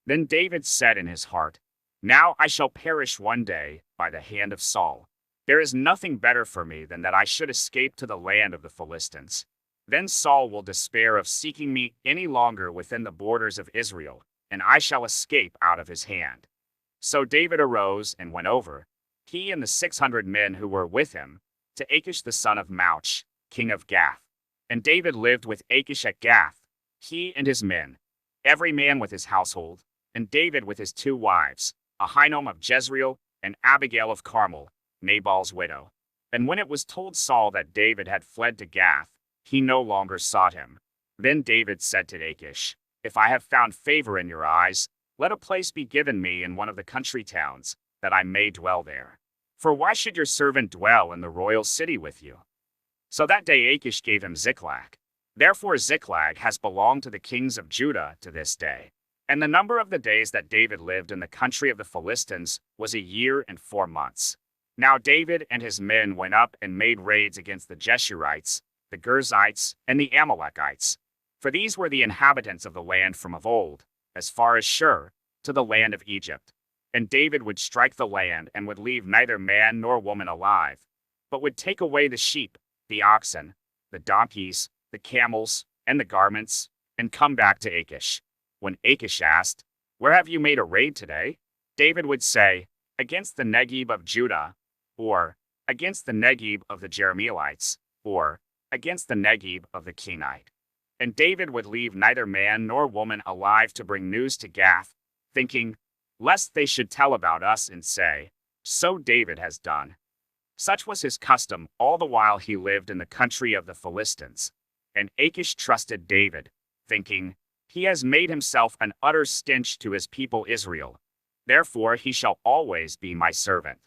Then David said in his heart, "Now I shall perish one day by the hand of Saul. There is nothing better for me than that I should escape to the land of the Philistines. Then Saul will despair of seeking me any longer within the borders of Israel, and I shall escape out of his hand." So David arose and went over, he and the 600 men who were with him, to Achish the son of Mauch, king of Gath. And David lived with Achish at Gath, he and his men, every man with his household, and David with his 2 wives, Ahinoam of Jezreel and Abigail of Carmel, Nabal's widow. And when it was told Saul that David had fled to Gath, he no longer sought him. Then David said to Achish, "If I have found favor in your eyes, let a place be given me in one of the country towns, that I may dwell there. For why should your servant dwell in the royal city with you?" So that day Achish gave him Ziklag. Therefore Ziklag has belonged to the kings of Judah to this day. And the number of the days that David lived in the country of the Philistines was 1 year and 4 months. Now David and his men went up and made raids against the Jeshurites, the Girzites, and the Amalekites. For these were the inhabitants of the land from of old, as far as Shur, to the land of Egypt. And David would strike the land and would leave neither man nor woman alive, but would take away the sheep, the oxen, the donkeys, the camels, and the garments, and come back to Achish. When Achish asked, "Where have you made a raid today?" David would say, "Against the Negeb of Judah," or "Against the Negeb of the Jerahmeelites," or "Against the Negeb of the Kenite." And David would leave neither man nor woman alive to bring news to Gath, thinking, lest they should tell about us and say, "So David has done." Such was his custom all the while he lived in the country of the Philistines. And Achish trusted David, thinking, "He has made himself an utter stench to his people Israel. Therefore he shall always be my servant."